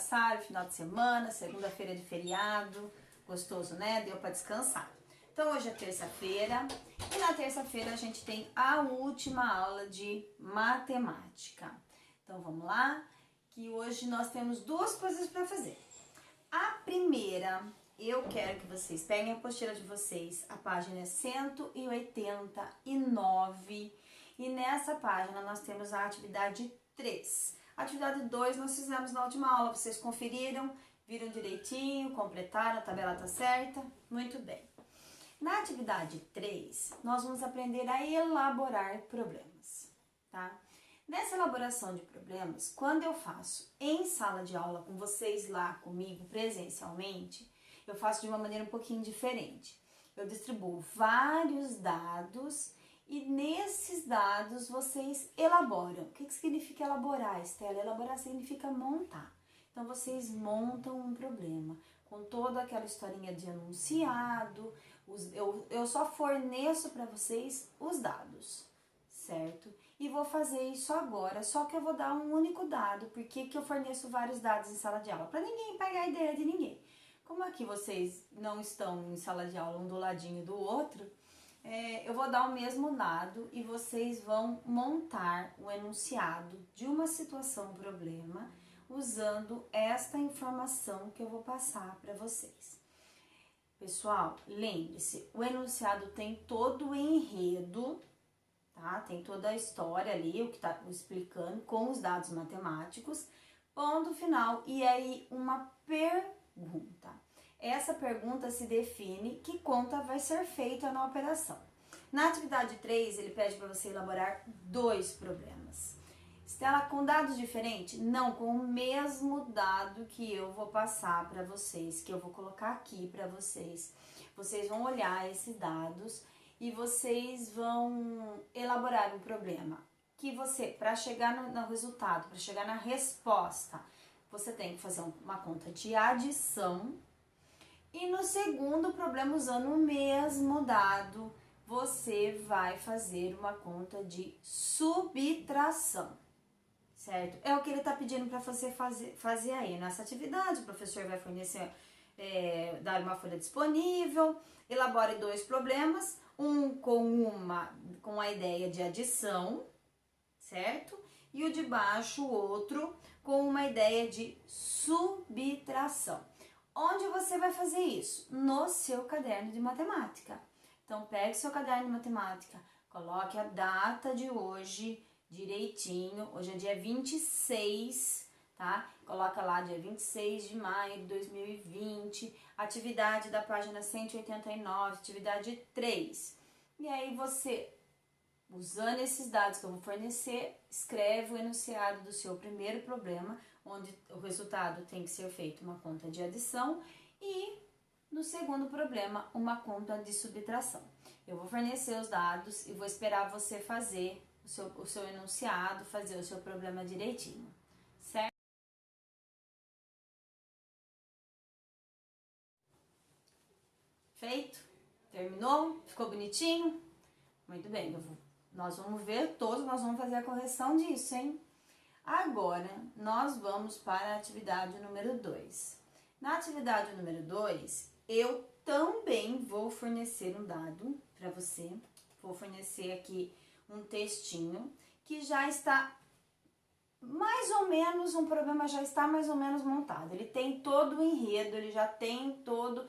aniversário, final de semana, segunda-feira de feriado, gostoso, né? Deu para descansar. Então hoje é terça-feira e na terça-feira a gente tem a última aula de matemática. Então vamos lá, que hoje nós temos duas coisas para fazer. A primeira, eu quero que vocês peguem a apostila de vocês, a página é 189 e nessa página nós temos a atividade 3. A atividade 2 nós fizemos na última aula, vocês conferiram, viram direitinho, completaram, a tabela tá certa? Muito bem. Na atividade 3, nós vamos aprender a elaborar problemas, tá? Nessa elaboração de problemas, quando eu faço em sala de aula com vocês lá comigo presencialmente, eu faço de uma maneira um pouquinho diferente. Eu distribuo vários dados e nesses dados vocês elaboram. O que significa elaborar, Estela? Elaborar significa montar. Então vocês montam um problema com toda aquela historinha de enunciado. Eu só forneço para vocês os dados, certo? E vou fazer isso agora, só que eu vou dar um único dado. Por que eu forneço vários dados em sala de aula? Para ninguém pegar a ideia de ninguém. Como aqui vocês não estão em sala de aula um do ladinho do outro, eu vou dar o mesmo dado e vocês vão montar o enunciado de uma situação, problema, usando esta informação que eu vou passar para vocês. Pessoal, lembre-se, o enunciado tem todo o enredo, tá? Tem toda a história ali, o que tá explicando com os dados matemáticos, ponto final, e aí uma pergunta. Essa pergunta se define que conta vai ser feita na operação. Na atividade 3, ele pede para você elaborar 2 problemas. Estela, com dados diferentes? Não, com o mesmo dado que eu vou passar para vocês, que eu vou colocar aqui para vocês. Vocês vão olhar esses dados e vocês vão elaborar um problema. Que você, para chegar no resultado, para chegar na resposta, você tem que fazer uma conta de adição. E no segundo problema, usando o mesmo dado, você vai fazer uma conta de subtração, certo? É o que ele está pedindo para você fazer aí nessa atividade. O professor vai fornecer, dar uma folha disponível, elabore 2 problemas, um com a ideia de adição, certo? E o de baixo, o outro, com uma ideia de subtração. Onde você vai fazer isso? No seu caderno de matemática. Então, pegue seu caderno de matemática, coloque a data de hoje direitinho. Hoje é dia 26, tá? Coloca lá dia 26 de maio de 2020, atividade da página 189, atividade 3. E aí você, usando esses dados que eu vou fornecer, escreve o enunciado do seu primeiro problema, onde o resultado tem que ser feito uma conta de adição e no segundo problema uma conta de subtração. Eu vou fornecer os dados e vou esperar você fazer o seu enunciado, fazer o seu problema direitinho, certo? Feito? Terminou? Ficou bonitinho? Muito bem, nós vamos ver todos, nós vamos fazer a correção disso, hein? Agora, nós vamos para a atividade número 2. Na atividade número 2, eu também vou fornecer um dado para você. Vou fornecer aqui um textinho que já está mais ou menos, um problema já está mais ou menos montado. Ele tem todo o enredo, ele já tem toda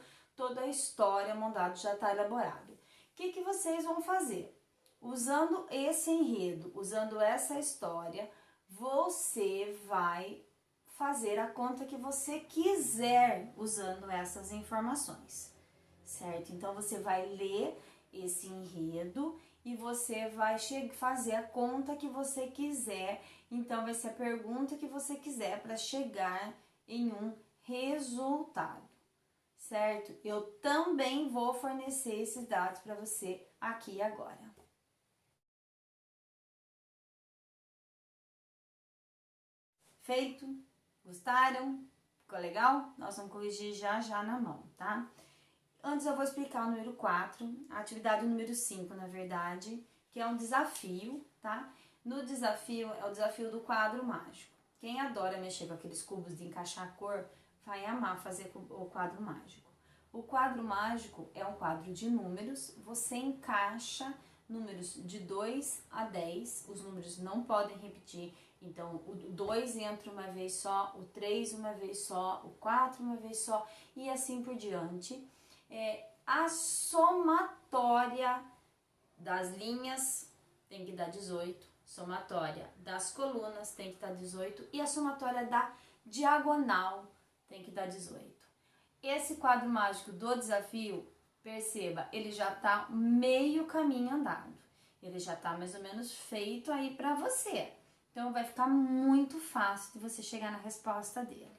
a história montada, já está elaborado. O que vocês vão fazer? Usando esse enredo, usando essa história, você vai fazer a conta que você quiser usando essas informações, certo? Então, você vai ler esse enredo e você vai fazer a conta que você quiser. Então, vai ser a pergunta que você quiser para chegar em um resultado, certo? Eu também vou fornecer esses dados para você aqui agora. Feito? Gostaram? Ficou legal? Nós vamos corrigir já na mão, tá? Antes eu vou explicar o número 4, a atividade número 5, na verdade, que é um desafio, tá? No desafio, é o desafio do quadro mágico. Quem adora mexer com aqueles cubos de encaixar a cor, vai amar fazer o quadro mágico. O quadro mágico é um quadro de números, você encaixa números de 2 a 10, os números não podem repetir, então o 2 entra uma vez só, o 3 uma vez só, o 4 uma vez só e assim por diante. A somatória das linhas tem que dar 18, somatória das colunas tem que dar 18 e a somatória da diagonal tem que dar 18. Esse quadro mágico do desafio, perceba, ele já tá meio caminho andado. Ele já tá mais ou menos feito aí para você. Então vai ficar muito fácil de você chegar na resposta dele.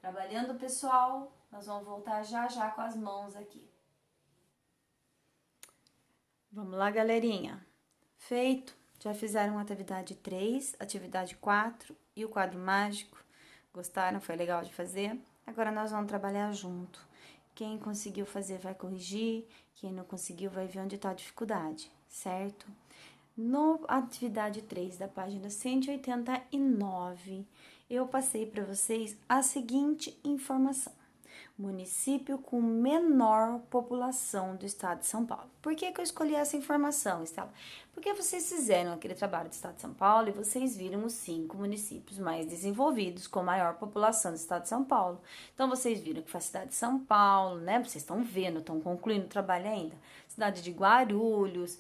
Trabalhando, pessoal, nós vamos voltar já já com as mãos aqui. Vamos lá, galerinha. Feito. Já fizeram a atividade 3, atividade 4 e o quadro mágico. Gostaram? Foi legal de fazer? Agora nós vamos trabalhar junto. Quem conseguiu fazer vai corrigir, quem não conseguiu vai ver onde está a dificuldade, certo? No atividade 3 da página 189, eu passei para vocês a seguinte informação. Município com menor população do estado de São Paulo. Por que eu escolhi essa informação, Estela? Porque vocês fizeram aquele trabalho do estado de São Paulo e vocês viram os 5 municípios mais desenvolvidos com maior população do estado de São Paulo. Então, vocês viram que foi a cidade de São Paulo, né? Vocês estão vendo, estão concluindo o trabalho ainda. Cidade de Guarulhos,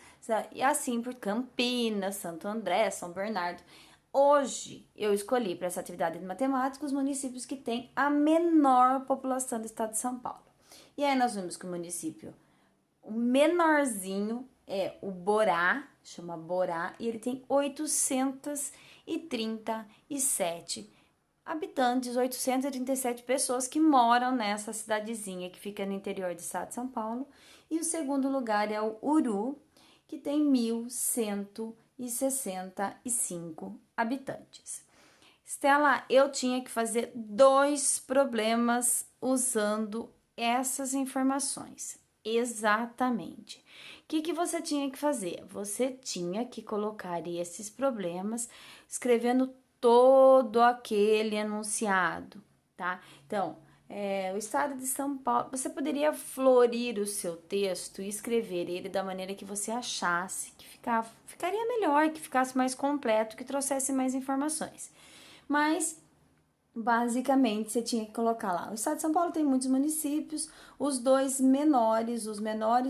e assim por Campinas, Santo André, São Bernardo. Hoje, eu escolhi para essa atividade de matemática os municípios que têm a menor população do estado de São Paulo. E aí nós vimos que o município, o menorzinho é o Borá, chama Borá, e ele tem 837 habitantes, 837 pessoas que moram nessa cidadezinha que fica no interior do estado de São Paulo. E o segundo lugar é o Uru, que tem 1.165 habitantes. Estela, eu tinha que fazer 2 problemas usando essas informações. Exatamente. O que você tinha que fazer? Você tinha que colocar esses problemas escrevendo todo aquele enunciado, tá? Então, o estado de São Paulo, você poderia florir o seu texto e escrever ele da maneira que você achasse que ficaria melhor, que ficasse mais completo, que trouxesse mais informações. Mas, basicamente, você tinha que colocar lá. O estado de São Paulo tem muitos municípios, os menores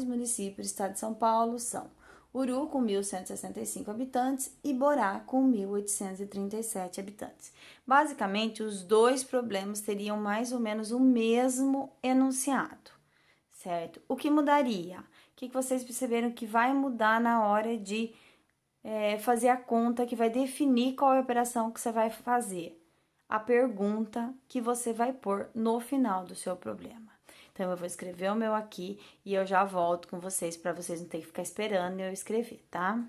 municípios do estado de São Paulo são Uru, com 1.165 habitantes, e Borá, com 1.837 habitantes. Basicamente, os 2 problemas teriam mais ou menos o mesmo enunciado, certo? O que mudaria? O que vocês perceberam que vai mudar na hora de fazer a conta, que vai definir qual é a operação que você vai fazer? A pergunta que você vai pôr no final do seu problema. Então, eu vou escrever o meu aqui e eu já volto com vocês para vocês não terem que ficar esperando eu escrever, tá?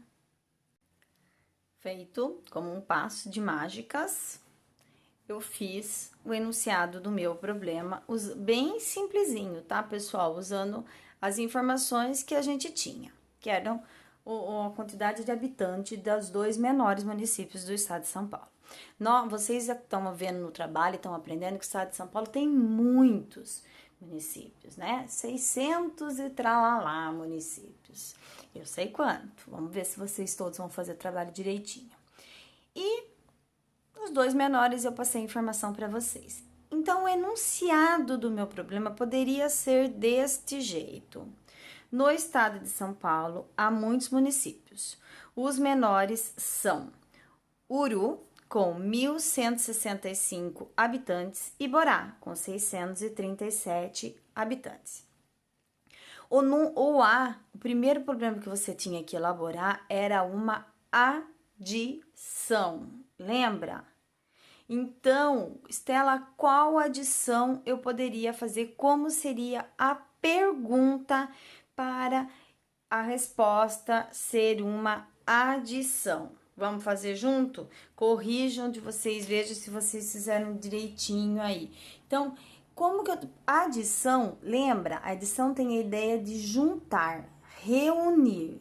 Feito como um passo de mágicas, eu fiz o enunciado do meu problema, bem simplesinho, tá, pessoal? Usando as informações que a gente tinha, que eram a quantidade de habitantes dos 2 menores municípios do estado de São Paulo. Vocês estão vendo no trabalho, estão aprendendo que o estado de São Paulo tem muitos municípios, né? 600 e tralalá municípios. Eu sei quanto. Vamos ver se vocês todos vão fazer o trabalho direitinho. E os 2 menores eu passei a informação para vocês. Então, o enunciado do meu problema poderia ser deste jeito. No estado de São Paulo, há muitos municípios. Os menores são Uru, com 1.165 habitantes, e Borá, com 637 habitantes. O primeiro problema que você tinha que elaborar era uma adição, lembra? Então, Estela, qual adição eu poderia fazer? Como seria a pergunta para a resposta ser uma adição? Vamos fazer junto? Corrijam de vocês, vejam se vocês fizeram direitinho aí. Então, a adição, lembra? A adição tem a ideia de juntar, reunir.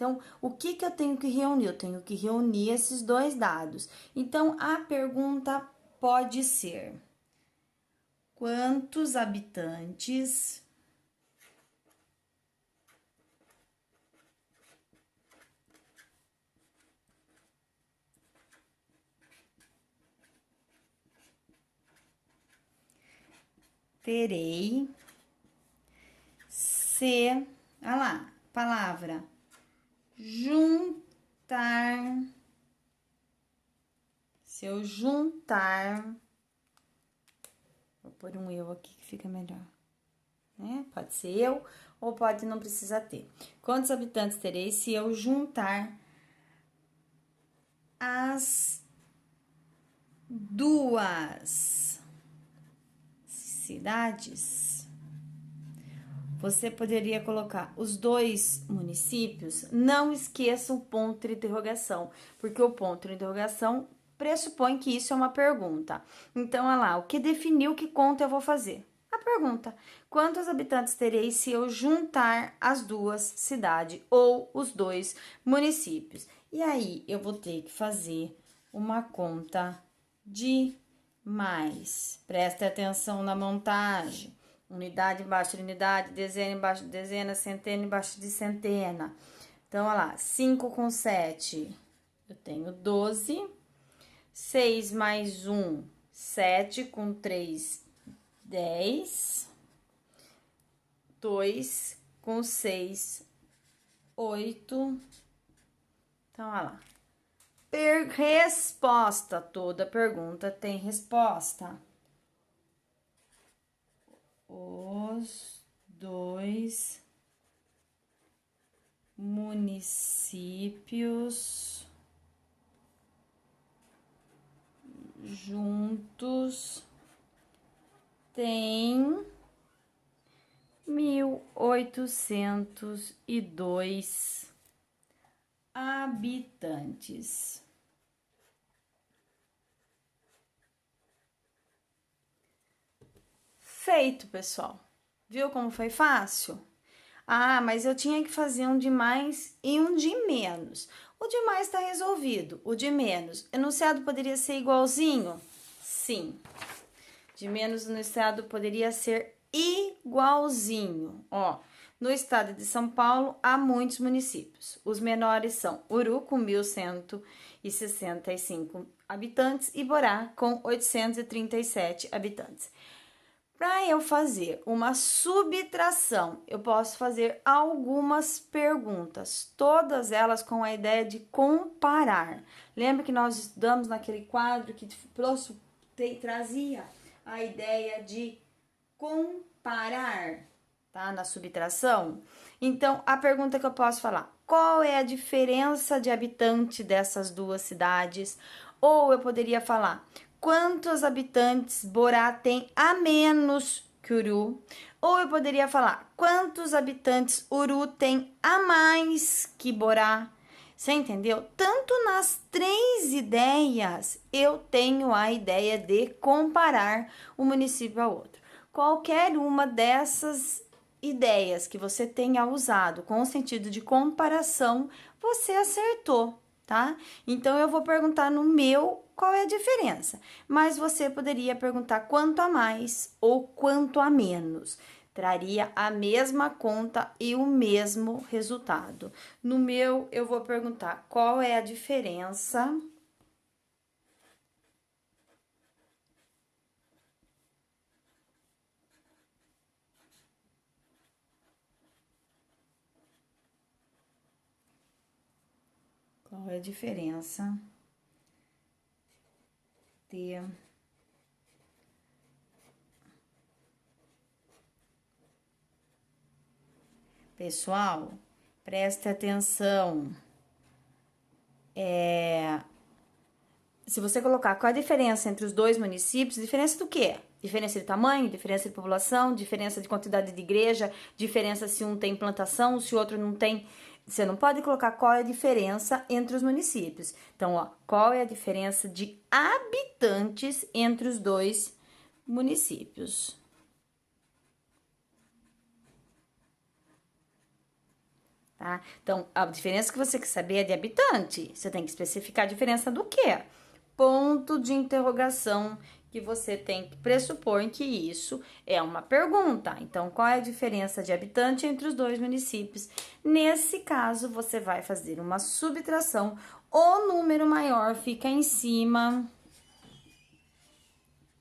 Então, o que que eu tenho que reunir? Eu tenho que reunir esses dois dados. Então, a pergunta pode ser: quantos habitantes terei se, olha lá, palavra juntar, se eu juntar, vou pôr um eu aqui que fica melhor, né? Pode ser eu ou pode não precisar ter. Quantos habitantes terei se eu juntar as duas cidades? Você poderia colocar os dois municípios. Não esqueça o ponto de interrogação, porque o ponto de interrogação pressupõe que isso é uma pergunta. Então, olha lá, o que definiu que conta eu vou fazer? A pergunta: quantos habitantes terei se eu juntar as duas cidades ou os dois municípios? E aí, eu vou ter que fazer uma conta de mais. Preste atenção na montagem. Unidade embaixo de unidade, dezena embaixo de dezena, centena embaixo de centena. Então, olha lá, 5 com 7, eu tenho 12. 6 mais 1, 7 com 3, 10. 2 com 6, 8. Então, olha lá. Resposta. Toda pergunta tem resposta. Os dois municípios juntos têm 1.802 habitantes. Feito, pessoal. Viu como foi fácil? Ah, mas eu tinha que fazer um de mais e um de menos. O de mais está resolvido. O de menos, enunciado poderia ser igualzinho? Sim. De menos, o enunciado poderia ser igualzinho. Ó, no estado de São Paulo, há muitos municípios. Os menores são Uru, com 1.165 habitantes, e Borá, com 837 habitantes. Para eu fazer uma subtração, eu posso fazer algumas perguntas, todas elas com a ideia de comparar. Lembra que nós estudamos naquele quadro que trazia a ideia de comparar, tá? Na subtração. Então, a pergunta que eu posso falar: qual é a diferença de habitante dessas duas cidades? Ou eu poderia falar: quantos habitantes Borá tem a menos que Uru? Ou eu poderia falar: quantos habitantes Uru tem a mais que Borá? Você entendeu? Tanto nas três ideias, eu tenho a ideia de comparar um município ao outro. Qualquer uma dessas ideias que você tenha usado com o sentido de comparação, você acertou, tá? Então, eu vou perguntar no meu qual é a diferença, mas você poderia perguntar quanto a mais ou quanto a menos. Traria a mesma conta e o mesmo resultado. No meu, eu vou perguntar qual é a diferença de pessoal, preste atenção. Se você colocar qual a diferença entre os dois municípios, diferença do quê? Diferença de tamanho, diferença de população, diferença de quantidade de igreja, diferença se um tem plantação, se o outro não tem. Você não pode colocar qual é a diferença entre os municípios. Então, ó, qual é a diferença de habitantes entre os dois municípios? tá? Então, a diferença que você quer saber é de habitante. Você tem que especificar a diferença do quê? Ponto de interrogação que você tem que pressupor que isso é uma pergunta. Então, qual é a diferença de habitante entre os dois municípios? Nesse caso, você vai fazer uma subtração. O número maior fica em cima,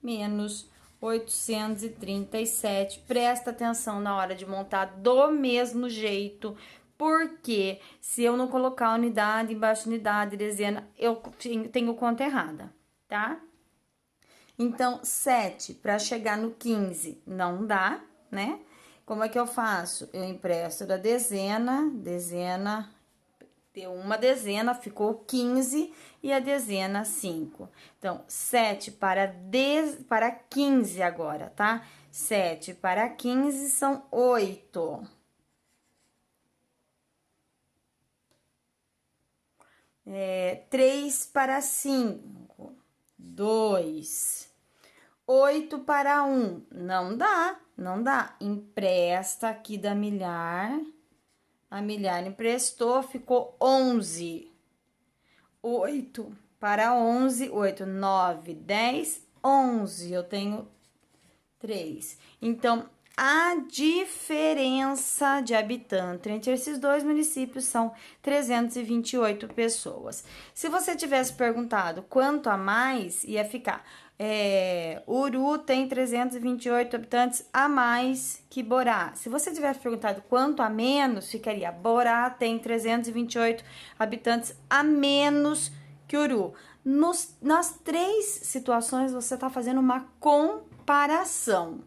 menos 837. Presta atenção na hora de montar do mesmo jeito, porque se eu não colocar unidade embaixo de unidade, dezena, eu tenho conta errada, tá? Então, 7 para chegar no 15 não dá, né? Como é que eu faço? Eu empresto da dezena, deu uma dezena, ficou 15 e a dezena 5. Então, 7 para 15 agora, tá? 7 para 15 são 8. É, 3 para 5, 2. 8 para 1, não dá, não dá. Empresta aqui da milhar. A milhar emprestou, ficou 11. 8 para 11, 8, 9, 10, 11. Eu tenho 3. Então, a diferença de habitante entre esses dois municípios são 328 pessoas. Se você tivesse perguntado quanto a mais, ia ficar... Uru tem 328 habitantes a mais que Borá. Se você tivesse perguntado quanto a menos, ficaria Borá tem 328 habitantes a menos que Uru. Nas três situações, você está fazendo uma comparação,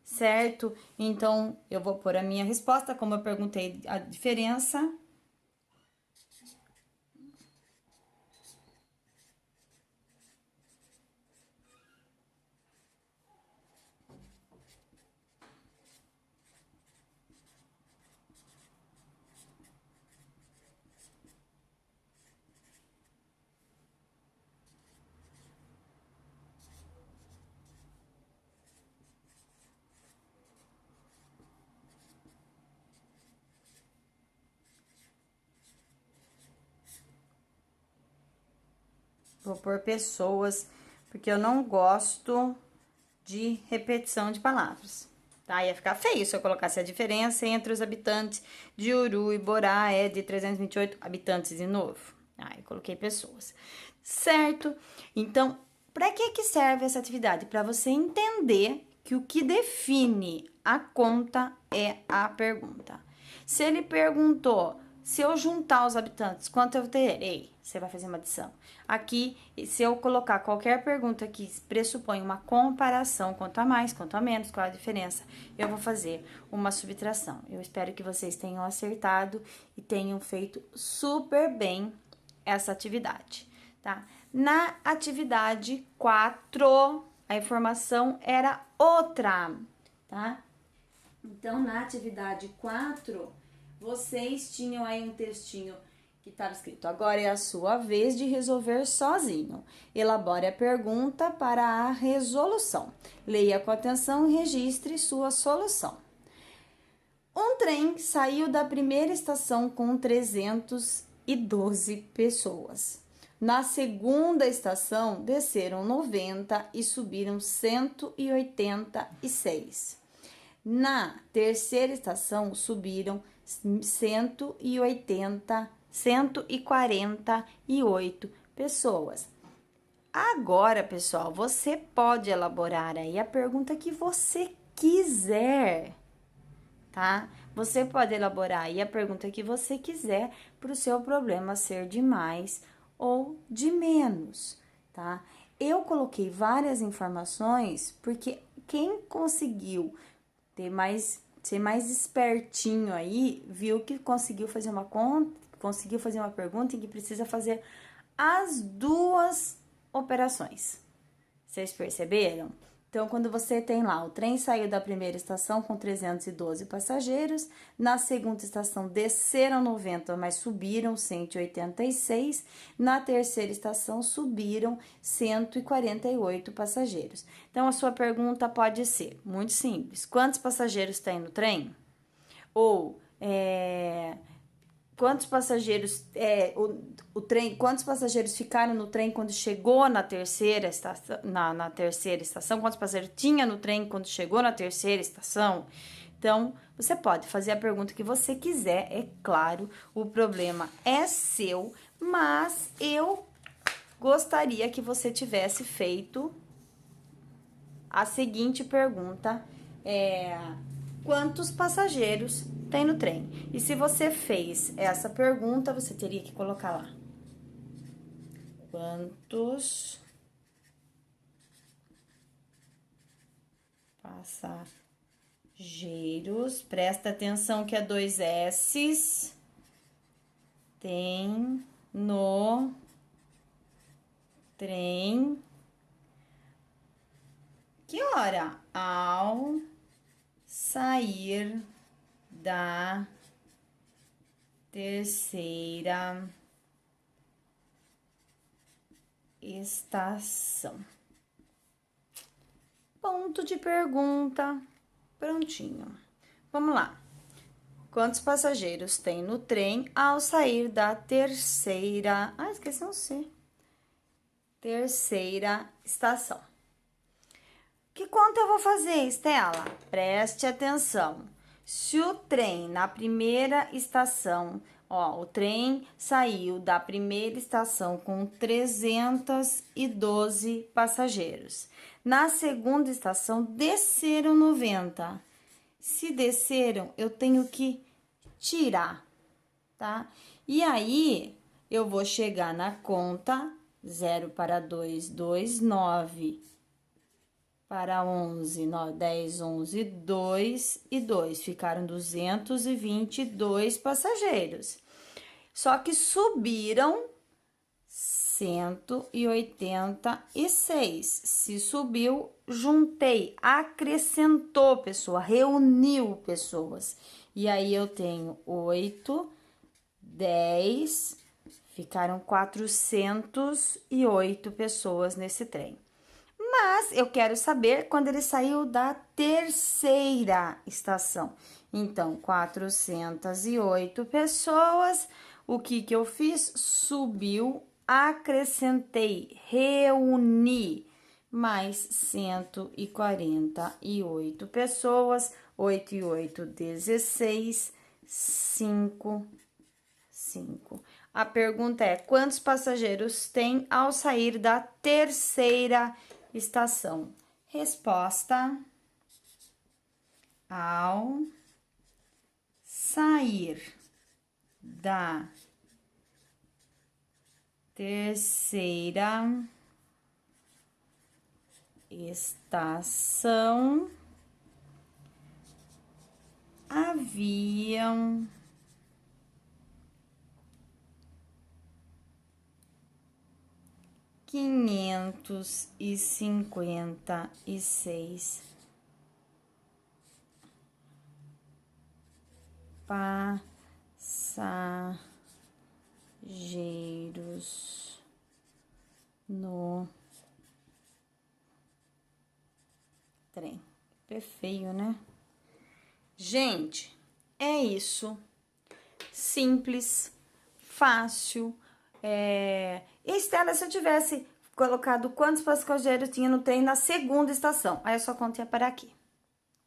certo? Então, eu vou pôr a minha resposta, como eu perguntei a diferença. Vou pôr pessoas, porque eu não gosto de repetição de palavras, tá? Ia ficar feio se eu colocasse a diferença entre os habitantes de Uru e Borá é de 328 habitantes de novo. Eu coloquei pessoas, certo? Então, para que serve essa atividade? Para você entender que o que define a conta é a pergunta. Se ele perguntou, se eu juntar os habitantes, quanto eu terei? Você vai fazer uma adição. Aqui, se eu colocar qualquer pergunta que pressupõe uma comparação, quanto a mais, quanto a menos, qual a diferença, eu vou fazer uma subtração. Eu espero que vocês tenham acertado e tenham feito super bem essa atividade, tá? Na atividade 4, a informação era outra, tá? Então, na atividade 4, vocês tinham aí um textinho que estava escrito: agora é a sua vez de resolver sozinho. Elabore a pergunta para a resolução. Leia com atenção e registre sua solução. Um trem saiu da primeira estação com 312 pessoas. Na segunda estação, desceram 90 e subiram 186. Na terceira estação, subiram 148 pessoas. Agora, pessoal, você pode elaborar aí a pergunta que você quiser, tá? Você pode elaborar aí a pergunta que você quiser para o seu problema ser de mais ou de menos, tá? Eu coloquei várias informações porque quem conseguiu ser mais espertinho aí, viu que conseguiu fazer uma pergunta em que precisa fazer as duas operações. Vocês perceberam? Então, quando você tem lá, o trem saiu da primeira estação com 312 passageiros, na segunda estação desceram 90, mas subiram 186, na terceira estação subiram 148 passageiros. Então, a sua pergunta pode ser muito simples: quantos passageiros tem no trem? Ou, quantos passageiros o trem, quantos passageiros ficaram no trem quando chegou na terceira estação, na terceira estação, quantos passageiros tinha no trem quando chegou na terceira estação. Então, você pode fazer a pergunta que você quiser, é claro, o problema é seu, mas eu gostaria que você tivesse feito a seguinte pergunta, quantos passageiros tem no trem? E se você fez essa pergunta, você teria que colocar lá. Quantos passageiros, presta atenção que é 2 S's, tem no trem. Que hora? Ao sair da terceira estação. Ponto de pergunta, prontinho. Vamos lá. Quantos passageiros tem no trem ao sair da terceira... Ah, esqueci um C. Terceira estação. Que conta eu vou fazer, Estela? Preste atenção. Se o trem na primeira estação, o trem saiu da primeira estação com 312 passageiros. Na segunda estação, desceram 90. Se desceram, eu tenho que tirar, tá? E aí, eu vou chegar na conta 0 para 2, 2, 9... para 11, 9, 10, 11, 2 e 2. Ficaram 222 passageiros. Só que subiram 186. Se subiu, juntei, acrescentou pessoa, reuniu pessoas. E aí eu tenho 8, 10, ficaram 408 pessoas nesse trem. Mas eu quero saber quando ele saiu da terceira estação. Então, 408 pessoas. O que eu fiz? Subiu, acrescentei, reuni mais 148 pessoas. 8 e 8, 16, 5. A pergunta é: quantos passageiros tem ao sair da terceira estação? Resposta: ao sair da terceira estação, haviam 556 passageiros no trem. Feio, né? Gente, é isso. Simples, fácil. Estela, se eu tivesse colocado quantos passageiros tinha no trem na segunda estação, aí eu só contei para aqui.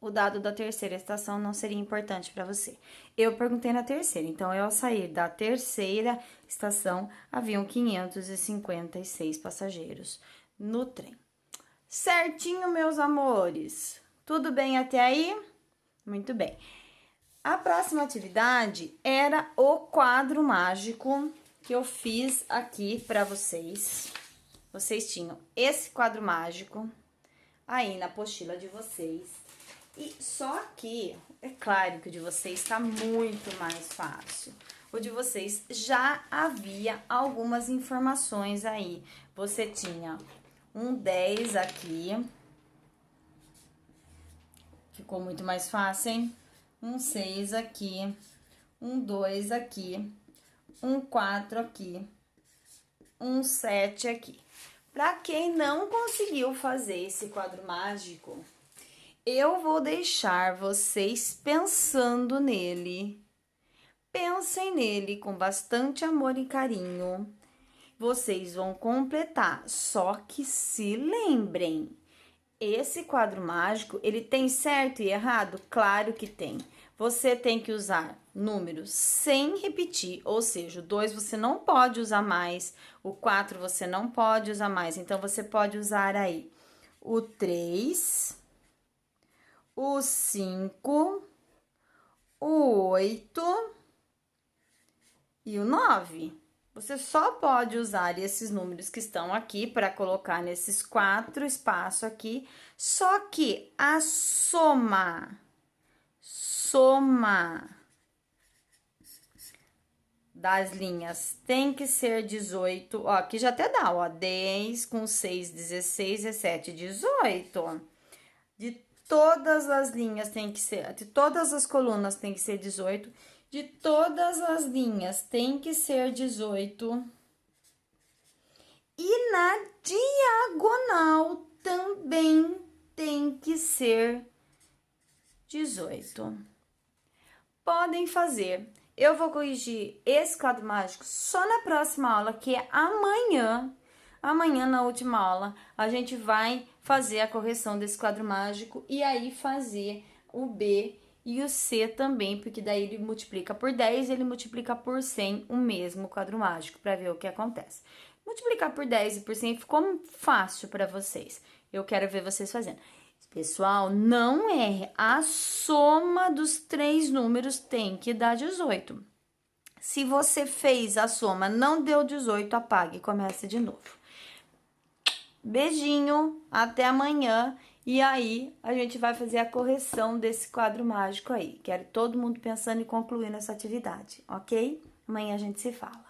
O dado da terceira estação não seria importante para você. Eu perguntei na terceira, então eu, ao sair da terceira estação, haviam 556 passageiros no trem. Certinho, meus amores? Tudo bem até aí? Muito bem. A próxima atividade era o quadro mágico que eu fiz aqui para vocês. Vocês tinham esse quadro mágico aí na apostila de vocês. E só que, é claro que o de vocês está muito mais fácil. O de vocês já havia algumas informações aí. Você tinha um 10 aqui. Ficou muito mais fácil, hein? Um 6 aqui. Um 2 aqui. Um 4 aqui. Um 7 aqui. Para quem não conseguiu fazer esse quadro mágico, eu vou deixar vocês pensando nele. pensem nele com bastante amor e carinho. Vocês vão completar, só que se lembrem, esse quadro mágico, ele tem certo e errado? Claro que tem. Você tem que usar números sem repetir, ou seja, o 2 você não pode usar mais, o 4 você não pode usar mais, então você pode usar aí o 3, o 5, o 8 e o 9. Você só pode usar esses números que estão aqui para colocar nesses 4 espaços aqui, só que a soma das linhas tem que ser 18, ó, aqui já até dá, ó, 10 com 6, 16, 17, 18. De todas as linhas tem que ser, de todas as colunas tem que ser 18. De todas as linhas tem que ser 18. E na diagonal também tem que ser 18. Podem fazer. Eu vou corrigir esse quadro mágico só na próxima aula, que é amanhã. Amanhã, na última aula, a gente vai fazer a correção desse quadro mágico e aí fazer o B e o C também, porque daí ele multiplica por 10 e ele multiplica por 100 o mesmo quadro mágico, para ver o que acontece. Multiplicar por 10 e por 100 ficou fácil para vocês. Eu quero ver vocês fazendo. Pessoal, não erre. A soma dos 3 números tem que dar 18. Se você fez a soma, não deu 18, apague e comece de novo. Beijinho, até amanhã. E aí, a gente vai fazer a correção desse quadro mágico aí. Quero todo mundo pensando em concluir essa atividade, ok? Amanhã a gente se fala.